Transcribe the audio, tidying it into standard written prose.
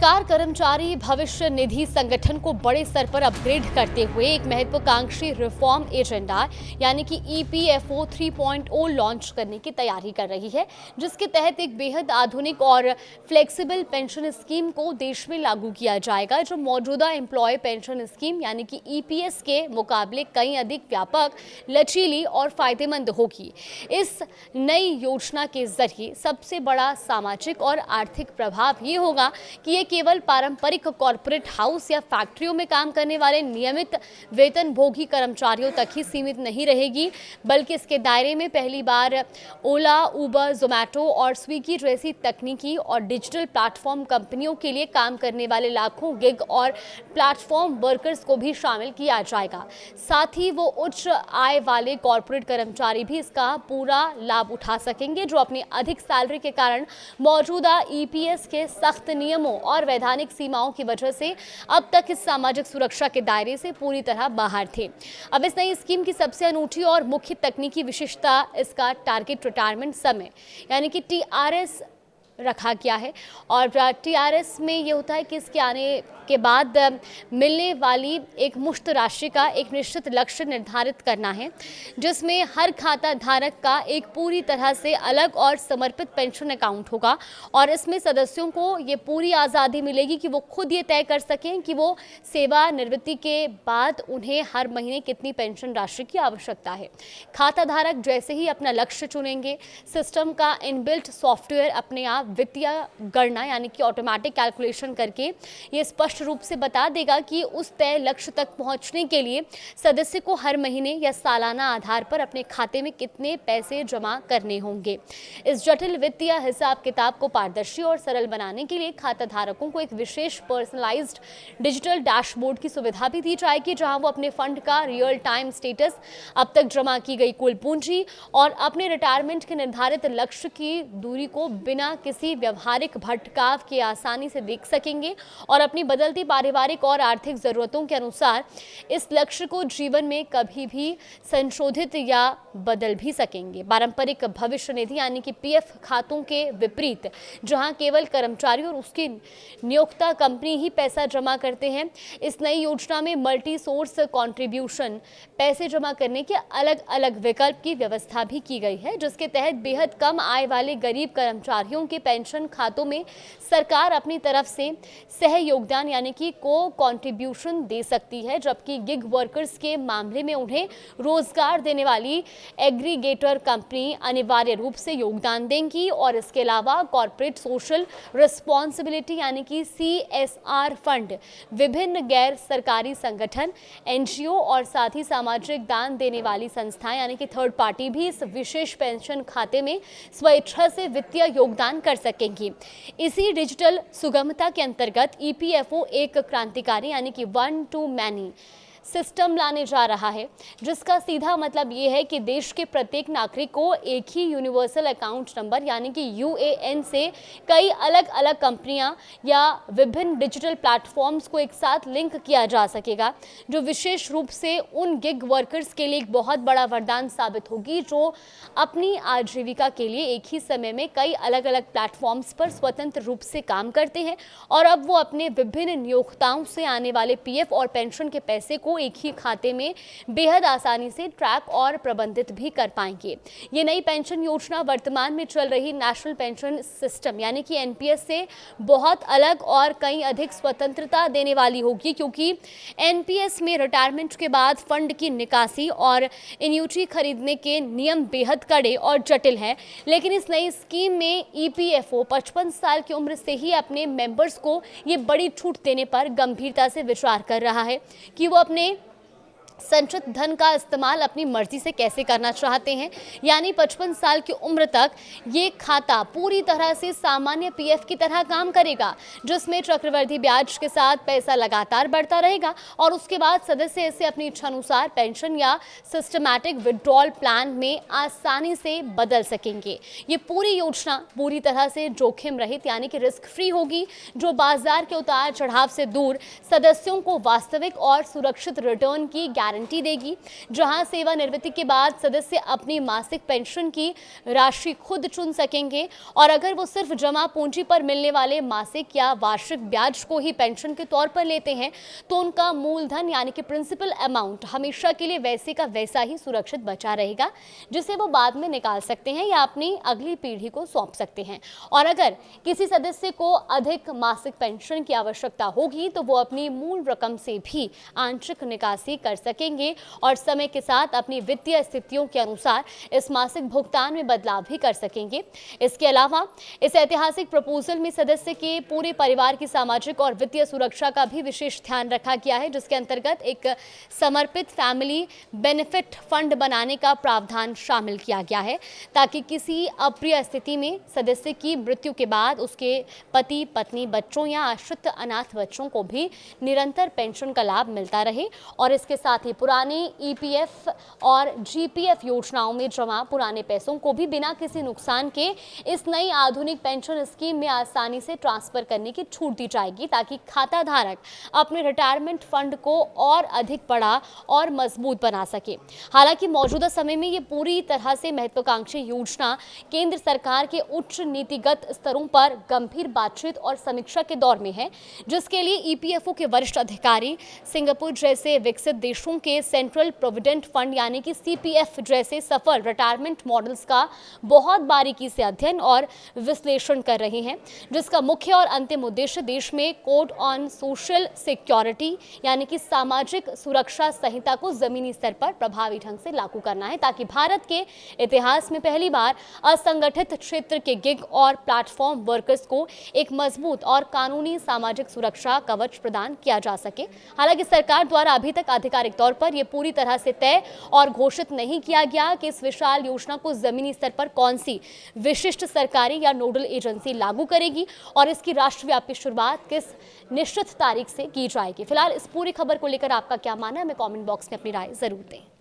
सरकार कर्मचारी भविष्य निधि संगठन को बड़े स्तर पर अपग्रेड करते हुए एक महत्वाकांक्षी रिफॉर्म एजेंडा यानी कि ईपीएफओ 3.0 लॉन्च करने की तैयारी कर रही है, जिसके तहत एक बेहद आधुनिक और फ्लेक्सिबल पेंशन स्कीम को देश में लागू किया जाएगा, जो मौजूदा एम्प्लॉय पेंशन स्कीम यानी कि ईपीएस के मुकाबले कहीं अधिक व्यापक, लचीली और फायदेमंद होगी। इस नई योजना के जरिए सबसे बड़ा सामाजिक और आर्थिक प्रभाव ये होगा कि ये केवल पारंपरिक कॉर्पोरेट हाउस या फैक्ट्रियों में काम करने वाले नियमित वेतनभोगी कर्मचारियों तक ही सीमित नहीं रहेगी, बल्कि इसके दायरे में पहली बार ओला, उबर, जोमैटो और स्विगी जैसी तकनीकी और डिजिटल प्लेटफॉर्म कंपनियों के लिए काम करने वाले लाखों गिग और प्लेटफॉर्म वर्कर्स को भी शामिल किया जाएगा। साथ ही वो उच्च आय वाले कॉर्पोरेट कर्मचारी भी इसका पूरा लाभ उठा सकेंगे, जो अपनी अधिक सैलरी के कारण मौजूदा ईपीएस के सख्त नियमों और वैधानिक सीमाओं की वजह से अब तक इस सामाजिक सुरक्षा के दायरे से पूरी तरह बाहर थे। अब इस नई स्कीम की सबसे अनूठी और मुख्य तकनीकी विशेषता इसका टारगेट रिटायरमेंट समय यानी कि टीआरएस रखा गया है। और टीआरएस में ये होता है कि इसके आने के बाद मिलने वाली एक मुश्त राशि का एक निश्चित लक्ष्य निर्धारित करना है, जिसमें हर खाता धारक का एक पूरी तरह से अलग और समर्पित पेंशन अकाउंट होगा और इसमें सदस्यों को ये पूरी आज़ादी मिलेगी कि वो खुद ये तय कर सकें कि वो सेवानिवृत्ति के बाद उन्हें हर महीने कितनी पेंशन राशि की आवश्यकता है। खाता धारक जैसे ही अपना लक्ष्य चुनेंगे, सिस्टम का इनबिल्ट सॉफ्टवेयर अपने आप वित्तीय गणना यानी कि ऑटोमेटिक कैलकुलेशन करके ये स्पष्ट रूप से बता देगा कि उस तय लक्ष्य तक पहुंचने के लिए सदस्य को हर महीने या सालाना आधार पर अपने खाते में कितने पैसे जमा करने होंगे। इस जटिल वित्तीय हिसाब किताब को पारदर्शी और सरल बनाने के लिए खाता धारकों को एक विशेष पर्सनलाइज्ड डिजिटल डैशबोर्ड की सुविधा भी दी जाएगी, जहां वो अपने फंड का रियल टाइम स्टेटस, अब तक जमा की गई कुल पूंजी और अपने रिटायरमेंट के निर्धारित लक्ष्य की दूरी को बिना किसी व्यवहारिक भटकाव के आसानी से देख सकेंगे और अपनी बदलती पारिवारिक और आर्थिक जरूरतों के अनुसार इस लक्ष्य को जीवन में कभी भी संशोधित या बदल भी सकेंगे। पारंपरिक भविष्य निधि यानी कि पीएफ खातों के विपरीत, जहां केवल कर्मचारी और उसकी नियोक्ता कंपनी ही पैसा जमा करते हैं, इस नई योजना में मल्टी सोर्स कंट्रीब्यूशन पैसे जमा करने के अलग अलग विकल्प की व्यवस्था भी की गई है, जिसके तहत बेहद कम आय वाले गरीब कर्मचारियों के पेंशन खातों में सरकार अपनी तरफ से सह योगदान यानी कि को कंट्रीब्यूशन दे सकती है, जबकि गिग वर्कर्स के मामले में उन्हें रोजगार देने वाली एग्रीगेटर कंपनी अनिवार्य रूप से योगदान देंगी। और इसके अलावा कॉर्पोरेट सोशल रिस्पॉन्सिबिलिटी यानी कि सीएसआर फंड, विभिन्न गैर सरकारी संगठन, एनजीओ और साथ ही सामाजिक दान देने वाली संस्थाएं यानी कि थर्ड पार्टी भी इस विशेष पेंशन खाते में स्वेच्छा से वित्तीय योगदान कर सकेंगी। इसी डिजिटल सुगमता के अंतर्गत ईपीएफओ एक क्रांतिकारी यानी कि वन टू मैनी सिस्टम लाने जा रहा है, जिसका सीधा मतलब ये है कि देश के प्रत्येक नागरिक को एक ही यूनिवर्सल अकाउंट नंबर यानी कि यूएएन से कई अलग अलग कंपनियां या विभिन्न डिजिटल प्लेटफॉर्म्स को एक साथ लिंक किया जा सकेगा, जो विशेष रूप से उन गिग वर्कर्स के लिए एक बहुत बड़ा वरदान साबित होगी जो अपनी आजीविका के लिए एक ही समय में कई अलग अलग प्लेटफॉर्म्स पर स्वतंत्र रूप से काम करते हैं और अब वो अपने विभिन्न नियोक्ताओं से आने वाले पीएफ और पेंशन के पैसे को एक ही खाते में बेहद आसानी से ट्रैक और प्रबंधित भी कर पाएंगे। ये नई पेंशन योजना वर्तमान में चल रही नेशनल पेंशन सिस्टम यानी कि एनपीएस से बहुत अलग और कहीं अधिक स्वतंत्रता देने वाली होगी, क्योंकि एनपीएस में रिटायरमेंट के बाद फंड की निकासी और एन्युटी खरीदने के नियम बेहद कड़े और जटिल हैं, लेकिन इस नई स्कीम में ईपीएफओ 55 साल की उम्र से ही अपने मेंबर्स को ये बड़ी छूट देने पर गंभीरता से विचार कर रहा है कि वो अपने संचित धन का इस्तेमाल अपनी मर्जी से कैसे करना चाहते हैं। यानी 55 साल की उम्र तक ये खाता पूरी तरह से सामान्य पीएफ की तरह काम करेगा, जिसमें चक्रवृद्धि ब्याज के साथ पैसा लगातार बढ़ता रहेगा और उसके बाद सदस्य इसे अपनी इच्छानुसार पेंशन या सिस्टमैटिक विड्रॉल प्लान में आसानी से बदल सकेंगे। ये पूरी योजना पूरी तरह से जोखिम रहित यानी कि रिस्क फ्री होगी, जो बाजार के उतार चढ़ाव से दूर सदस्यों को वास्तविक और सुरक्षित रिटर्न की गारंटी देगी, जहां सेवानिवृत्ति के बाद सदस्य अपनी मासिक पेंशन की राशि खुद चुन सकेंगे और अगर वो सिर्फ जमा पूंजी पर मिलने वाले मासिक या वार्षिक ब्याज को ही पेंशन के तौर पर लेते हैं तो उनका मूलधन यानी कि प्रिंसिपल अमाउंट हमेशा के लिए वैसे का वैसा ही सुरक्षित बचा रहेगा, जिसे वो बाद में निकाल सकते हैं या अपनी अगली पीढ़ी को सौंप सकते हैं। और अगर किसी सदस्य को अधिक मासिक पेंशन की आवश्यकता होगी तो वो अपनी मूल रकम से भी आंशिक निकासी कर सकेंगे और समय के साथ अपनी वित्तीय स्थितियों के अनुसार इस मासिक भुगतान में बदलाव भी कर सकेंगे। इसके अलावा इस ऐतिहासिक प्रपोजल में सदस्य के पूरे परिवार की सामाजिक और वित्तीय सुरक्षा का भी विशेष ध्यान रखा गया है, जिसके अंतर्गत एक समर्पित फैमिली बेनिफिट फंड बनाने का प्रावधान शामिल किया गया है ताकि किसी अप्रिय स्थिति में सदस्य की मृत्यु के बाद उसके पति, पत्नी, बच्चों या आश्रित अनाथ बच्चों को भी निरंतर पेंशन का लाभ मिलता रहे। और इसके साथ ही पुराने ईपीएफ और जीपीएफ योजनाओं में जमा पुराने पैसों को भी बिना किसी नुकसान के इस नई आधुनिक पेंशन स्कीम में आसानी से ट्रांसफर करने की छूट दी जाएगी ताकि खाता धारक अपने रिटायरमेंट फंड को और अधिक बड़ा और मजबूत बना सके। हालांकि मौजूदा समय में ये पूरी तरह से महत्वाकांक्षी योजना केंद्र सरकार के उच्च नीतिगत स्तरों पर गंभीर बातचीत और समीक्षा के दौर में है, जिसके लिए ईपीएफओ के वरिष्ठ अधिकारी सिंगापुर जैसे विकसित देशों के सेंट्रल प्रोविडेंट फंड यानी कि सीपीएफ जैसे सफल रिटायरमेंट मॉडल्स का बहुत बारीकी से अध्ययन और विश्लेषण कर रहे हैं, जिसका मुख्य और अंतिम उद्देश्य देश में कोड ऑन सोशल सिक्योरिटी यानी कि सामाजिक सुरक्षा संहिता को जमीनी स्तर पर प्रभावी ढंग से लागू करना है ताकि भारत के इतिहास में पहली बार असंगठित क्षेत्र के गिग और प्लेटफॉर्म वर्कर्स को एक मजबूत और कानूनी सामाजिक सुरक्षा कवच प्रदान किया जा सके। हालांकि सरकार द्वारा अभी तक आधिकारिक तौर पर यह पूरी तरह से तय और घोषित नहीं किया गया कि इस विशाल योजना को जमीनी स्तर पर कौन सी विशिष्ट सरकारी या नोडल एजेंसी लागू करेगी और इसकी राष्ट्रव्यापी शुरुआत किस निश्चित तारीख से की जाएगी। फिलहाल इस पूरी खबर को लेकर आपका क्या मानना है, हमें कमेंट बॉक्स में अपनी राय जरूर दें।